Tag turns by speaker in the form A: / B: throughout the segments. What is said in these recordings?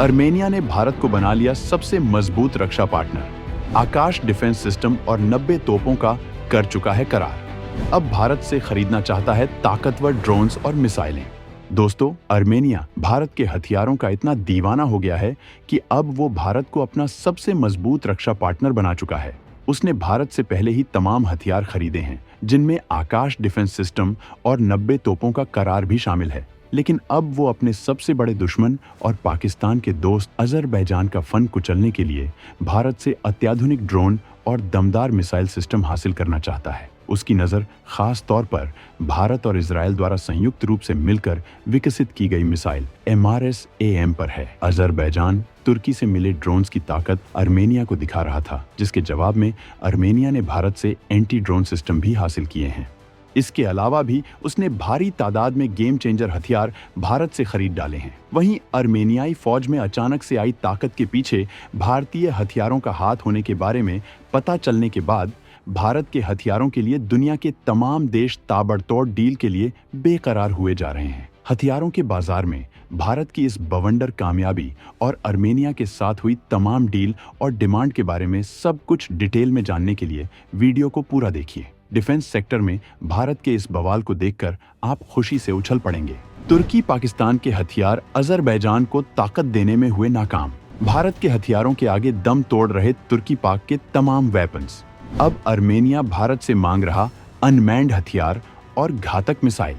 A: Armenia ने भारत को बना लिया सबसे मजबूत रक्षा पार्टनर। आकाश डिफेंस सिस्टम और 90 तोपों का कर चुका है करार। अब भारत से खरीदना चाहता है ताकतवर ड्रोन्स और मिसाइलें। दोस्तों, अर्मेनिया भारत के हथियारों का इतना दीवाना हो गया है कि अब वो भारत को अपना सबसे मजबूत रक्षा पार्टनर बना चुका है। उसने भारत से पहले ही तमाम हथियार खरीदे हैं, जिनमें आकाश डिफेंस सिस्टम और 90 तोपों का करार भी शामिल है। लेकिन अब वो अपने सबसे बड़े दुश्मन और पाकिस्तान के दोस्त अजरबैजान का फन कुचलने के लिए भारत से अत्याधुनिक ड्रोन और दमदार मिसाइल सिस्टम हासिल करना चाहता है। उसकी नज़र खास तौर पर भारत और इजराइल द्वारा संयुक्त रूप से मिलकर विकसित की गई मिसाइल MRSAM पर है। अजरबैजान तुर्की से मिले ड्रोन्स की ताकत अर्मेनिया को दिखा रहा था, जिसके जवाब में अर्मेनिया ने भारत से एंटी ड्रोन सिस्टम भी हासिल किए हैं। इसके अलावा भी उसने भारी तादाद में गेम चेंजर हथियार भारत से खरीद डाले हैं। वहीं अर्मेनियाई फौज में अचानक से आई ताकत के पीछे भारतीय हथियारों का हाथ होने के बारे में पता चलने के बाद भारत के हथियारों के लिए दुनिया के तमाम देश ताबड़तोड़ डील के लिए बेकरार हुए जा रहे हैं। हथियारों के बाजार में भारत की इस बवंडर कामयाबी और अर्मेनिया के साथ हुई तमाम डील और डिमांड के बारे में सब कुछ डिटेल में जानने के लिए वीडियो को पूरा देखिए। डिफेंस सेक्टर में भारत के इस बवाल को देखकर आप खुशी से उछल पड़ेंगे। तुर्की पाकिस्तान के हथियार अजरबैजान को ताकत देने में हुए नाकाम। भारत के हथियारों के आगे दम तोड़ रहे तुर्की पाक के तमाम वेपन्स। अब अर्मेनिया भारत से मांग रहा अनमैन्ड हथियार और घातक मिसाइल।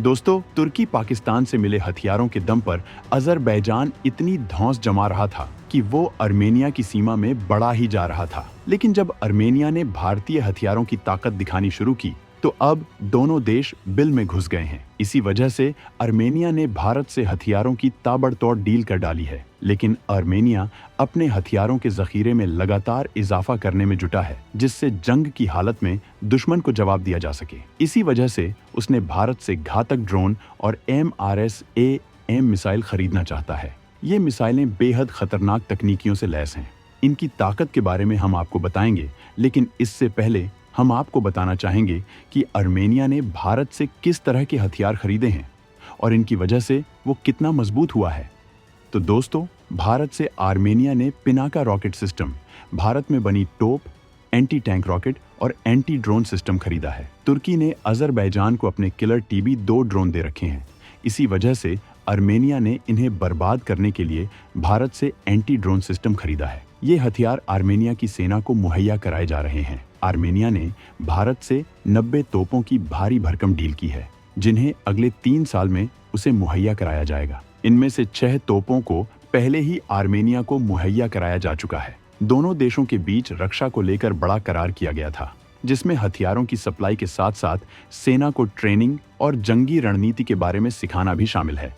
A: दोस्तों, तुर्की पाकिस्तान से मिले हथियारों के दम पर अजरबैजान इतनी धौंस जमा रहा था कि वो अर्मेनिया की सीमा में बढ़ा ही जा रहा था। लेकिन जब अर्मेनिया ने भारतीय हथियारों की ताकत दिखानी शुरू की, तो अब दोनों देश बिल में घुस गए हैं। इसी वजह से अर्मेनिया ने भारत से हथियारों की ताबड़तोड़ डील कर डाली है। लेकिन अर्मेनिया अपने हथियारों के जखीरे में लगातार इजाफा करने में जुटा है, जिससे जंग की हालत में दुश्मन को जवाब दिया जा सके। इसी वजह से उसने भारत से घातक ड्रोन और MRSAM मिसाइल खरीदना चाहता है। ये मिसाइलें बेहद खतरनाक तकनीकियों से लैस हैं। इनकी ताकत के बारे में हम आपको बताएंगे, लेकिन इससे पहले हम आपको बताना चाहेंगे कि अर्मेनिया ने भारत से किस तरह के हथियार खरीदे हैं और इनकी वजह से वो कितना मजबूत हुआ है। तो दोस्तों, भारत से आर्मेनिया ने पिनाका रॉकेट सिस्टम, भारत में बनी टोप, एंटी टैंक रॉकेट और एंटी ड्रोन सिस्टम खरीदा है। तुर्की ने अजरबैजान को अपने किलर TB2 ड्रोन दे रखे हैं। इसी वजह से अर्मेनिया ने इन्हें बर्बाद करने के लिए भारत से एंटी ड्रोन सिस्टम खरीदा है। ये हथियार आर्मेनिया की सेना को मुहैया कराए जा रहे हैं। आर्मेनिया ने भारत से 90 तोपों की भारी भरकम डील की है, जिन्हें अगले 3 साल में उसे मुहैया कराया जाएगा। इनमें से 6 तोपों को पहले ही आर्मेनिया को मुहैया कराया जा चुका है। दोनों देशों के बीच रक्षा को लेकर बड़ा करार किया गया था, जिसमें हथियारों की सप्लाई के साथ साथ सेना को ट्रेनिंग और जंगी रणनीति के बारे में सिखाना भी शामिल है।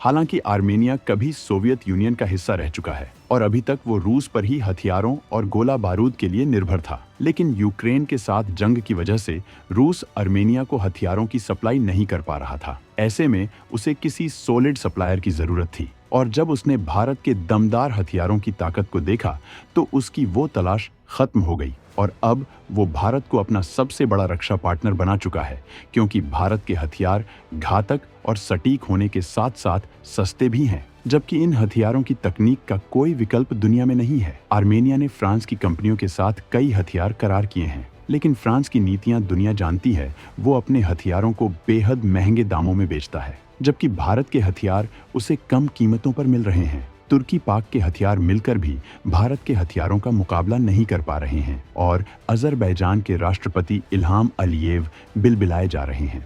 A: हालांकि आर्मेनिया कभी सोवियत यूनियन का हिस्सा रह चुका है और अभी तक वो रूस पर ही हथियारों और गोला बारूद के लिए निर्भर था। लेकिन यूक्रेन के साथ जंग की वजह से रूस अर्मेनिया को हथियारों की सप्लाई नहीं कर पा रहा था। ऐसे में उसे किसी सॉलिड सप्लायर की जरूरत थी, और जब उसने भारत के दमदार हथियारों की ताकत को देखा तो उसकी वो तलाश खत्म हो गई और अब वो भारत को अपना सबसे बड़ा रक्षा पार्टनर बना चुका है, क्योंकि भारत के हथियार घातक और सटीक होने के साथ साथ सस्ते भी हैं, जबकि इन हथियारों की तकनीक का कोई विकल्प दुनिया में नहीं है। आर्मेनिया ने फ्रांस की कंपनियों के साथ कई हथियार करार किए हैं, लेकिन फ्रांस की नीतियां दुनिया जानती है। वो अपने हथियारों को बेहद महंगे दामों में बेचता है, जबकि भारत के हथियार उसे कम कीमतों पर मिल रहे हैं। तुर्की पाक के हथियार मिलकर भी भारत के हथियारों का मुकाबला नहीं कर पा रहे हैं और अजरबैजान के राष्ट्रपति इल्हाम अलीयेव बिलबिलाए जा रहे हैं।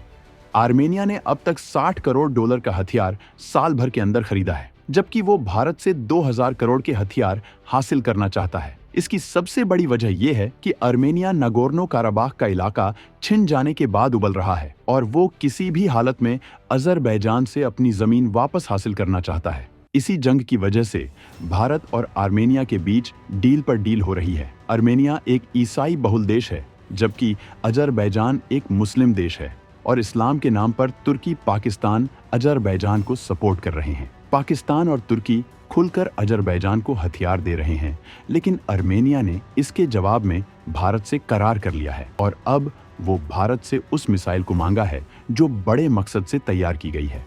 A: आर्मेनिया ने अब तक $60 करोड़ का हथियार साल भर के अंदर खरीदा है, जबकि वो भारत से 2000 करोड़ के हथियार हासिल करना चाहता है। इसकी सबसे बड़ी वजह यह है कि अर्मेनिया नागोर्नो काराबाख का इलाका छिन जाने के बाद उबल रहा है और वो किसी भी हालत में अजरबैजान से अपनी जमीन वापस हासिल करना चाहता है। इसी जंग की वजह से भारत और आर्मेनिया के बीच डील पर डील हो रही है। आर्मेनिया एक ईसाई बहुल देश है, जबकि अजरबैजान एक मुस्लिम देश है और इस्लाम के नाम पर तुर्की पाकिस्तान अजरबैजान को सपोर्ट कर रहे हैं। पाकिस्तान और तुर्की खुलकर अजरबैजान को हथियार दे रहे हैं, लेकिन आर्मेनिया ने इसके जवाब में भारत से करार कर लिया है और अब वो भारत से उस मिसाइल को मांगा है जो बड़े मकसद से तैयार की गई है।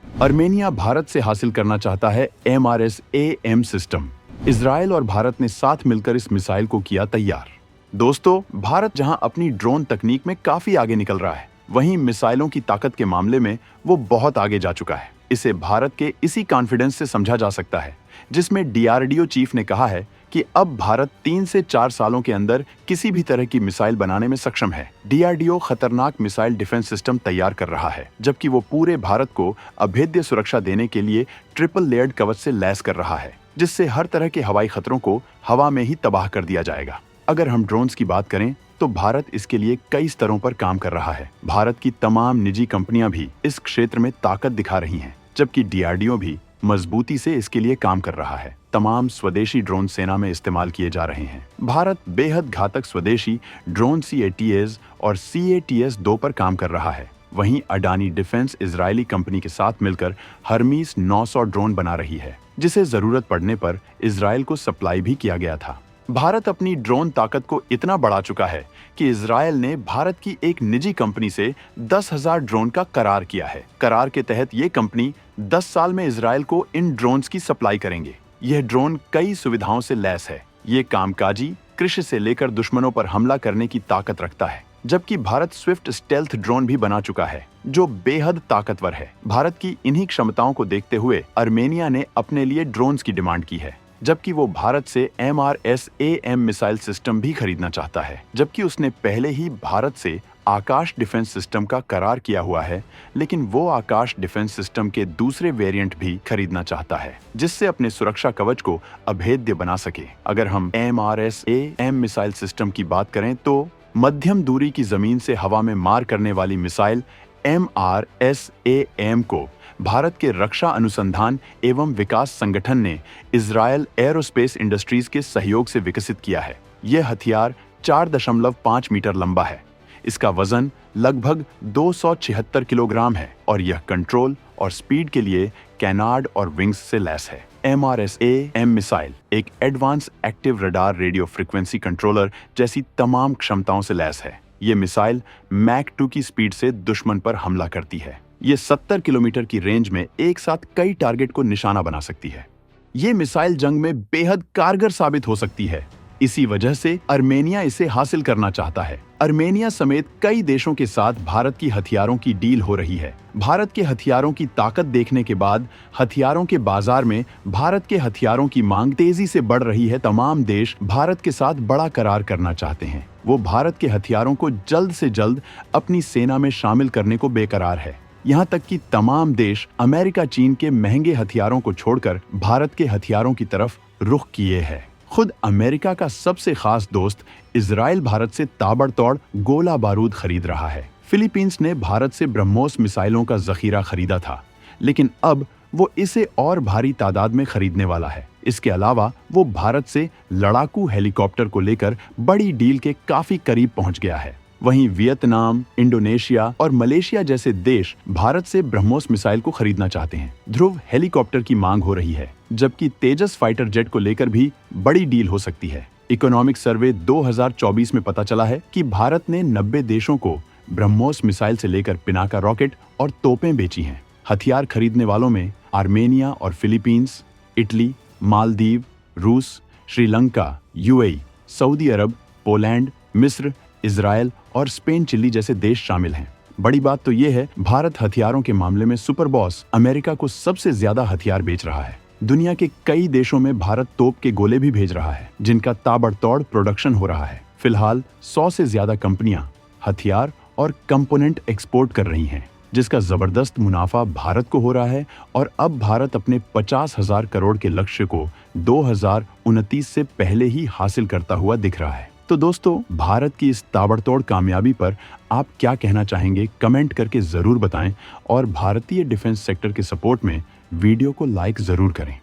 A: अर्मेनिया भारत से हासिल करना चाहता है MRSAM सिस्टम। इजराइल और भारत ने साथ मिलकर इस मिसाइल को किया तैयार। दोस्तों, भारत जहां अपनी ड्रोन तकनीक में काफी आगे निकल रहा है, वहीं मिसाइलों की ताकत के मामले में वो बहुत आगे जा चुका है। इसे भारत के इसी कॉन्फिडेंस से समझा जा सकता है जिसमें DRDO चीफ ने कहा है कि अब भारत 3 से 4 सालों के अंदर किसी भी तरह की मिसाइल बनाने में सक्षम है। DRDO खतरनाक मिसाइल डिफेंस सिस्टम तैयार कर रहा है, जबकि वो पूरे भारत को अभेद्य सुरक्षा देने के लिए ट्रिपल लेयर्ड कवच से लैस कर रहा है, जिससे हर तरह के हवाई खतरों को हवा में ही तबाह कर दिया जाएगा। अगर हम ड्रोन्स की बात करें तो भारत इसके लिए कई स्तरों पर काम कर रहा है। भारत की तमाम निजी कंपनियां भी इस क्षेत्र में ताकत दिखा रही हैं, जबकि DRDO भी मजबूती से इसके लिए काम कर रहा है। तमाम स्वदेशी ड्रोन सेना में इस्तेमाल किए जा रहे हैं। भारत बेहद घातक स्वदेशी ड्रोन CATS और CATS-2 पर काम कर रहा है। वहीं अडानी डिफेंस इजरायली कंपनी के साथ मिलकर हर्मीस 900 ड्रोन बना रही है, जिसे जरूरत पड़ने पर इजरायल को सप्लाई भी किया गया था। भारत अपनी ड्रोन ताकत को इतना बढ़ा चुका है कि इजरायल ने भारत की एक निजी कंपनी से 10,000 ड्रोन का करार किया है। करार के तहत ये कंपनी 10 साल में इजरायल को इन ड्रोन्स की सप्लाई करेंगे। यह ड्रोन कई सुविधाओं से लैस है। ये कामकाजी, कृषि से लेकर दुश्मनों पर हमला करने की ताकत रखता है, जबकि भारत स्विफ्ट स्टेल्थ ड्रोन भी बना चुका है, जो बेहद ताकतवर है। भारत की इन्हीं क्षमताओं को देखते हुए अर्मेनिया ने अपने लिए ड्रोन्स की डिमांड की है, जबकि वो भारत से MRSAM मिसाइल सिस्टम भी खरीदना चाहता है। जबकि उसने पहले ही भारत से आकाश डिफेंस सिस्टम का करार किया हुआ है, लेकिन वो आकाश डिफेंस सिस्टम के दूसरे वेरिएंट भी खरीदना चाहता है, जिससे अपने सुरक्षा कवच को अभेद्य बना सके। अगर हम MRSAM मिसाइल सिस्टम की बात करें तो मध्यम दूरी की जमीन से हवा में मार करने वाली मिसाइल MRSAM को भारत के रक्षा अनुसंधान एवं विकास संगठन ने इजरायल एरोस्पेस इंडस्ट्रीज के सहयोग से विकसित किया है। यह हथियार 4.5 मीटर लंबा है। इसका वजन लगभग 276 किलोग्राम है और यह कंट्रोल और स्पीड के लिए कैनार्ड और विंग्स से लैस है। MRSAM मिसाइल एक advance active radar radio frequency controller जैसी तमाम क्षमताओं से लैस है। ये मिसाइल मैक 2 की स्पीड से दुश्मन पर हमला करती है। ये 70 किलोमीटर की रेंज में एक साथ कई टारगेट को निशाना बना सकती है। ये मिसाइल जंग में बेहद कारगर साबित हो सकती है। इसी वजह से अर्मेनिया इसे हासिल करना चाहता है। अर्मेनिया समेत कई देशों के साथ भारत की हथियारों की डील हो रही है। भारत के हथियारों की ताकत देखने के बाद हथियारों के बाजार में भारत के हथियारों की मांग तेजी से बढ़ रही है। तमाम देश भारत के साथ बड़ा करार करना चाहते हैं। वो भारत के हथियारों को जल्द से जल्द अपनी सेना में शामिल करने को बेकरार है। यहाँ तक कि तमाम देश अमेरिका चीन के महंगे हथियारों को छोड़कर भारत के हथियारों की तरफ रुख किए हैं। खुद अमेरिका का सबसे खास दोस्त इजराइल भारत से ताबड़तोड़ गोला बारूद खरीद रहा है। फिलीपींस ने भारत से ब्रह्मोस मिसाइलों का जखीरा खरीदा था, लेकिन अब वो इसे और भारी तादाद में खरीदने वाला है। इसके अलावा वो भारत से लड़ाकू हेलीकॉप्टर को लेकर बड़ी डील के काफी करीब पहुंच गया है। वहीं वियतनाम, इंडोनेशिया और मलेशिया जैसे देश भारत से ब्रह्मोस मिसाइल को खरीदना चाहते हैं। ध्रुव हेलीकॉप्टर की मांग हो रही है, जबकि तेजस फाइटर जेट को लेकर भी बड़ी डील हो सकती है। इकोनॉमिक सर्वे 2024 में पता चला है कि भारत ने 90 देशों को ब्रह्मोस मिसाइल से लेकर पिनाका रॉकेट और तोपें बेची हैं। हथियार खरीदने वालों में आर्मेनिया और फिलीपींस, इटली, मालदीव, रूस, श्रीलंका, UAE, सऊदी अरब, पोलैंड, मिस्र, इजराइल और स्पेन, चिली जैसे देश शामिल हैं। बड़ी बात तो यह है, भारत हथियारों के मामले में सुपर बॉस अमेरिका को सबसे ज्यादा हथियार बेच रहा है। दुनिया के कई देशों में भारत तोप के गोले भी भेज रहा है, जिनका ताबड़तोड़ प्रोडक्शन हो रहा है। फिलहाल 100 से ज्यादा कंपनियां हथियार और कंपोनेंट एक्सपोर्ट कर रही हैं, जिसका जबरदस्त मुनाफा भारत को हो रहा है। और अब भारत अपने 50,000 करोड़ के लक्ष्य को 2029 से पहले ही हासिल करता हुआ दिख रहा है। तो दोस्तों, भारत की इस ताबड़तोड़ कामयाबी पर आप क्या कहना चाहेंगे, कमेंट करके जरूर बताएं और भारतीय डिफेंस सेक्टर के सपोर्ट में वीडियो को लाइक जरूर करें।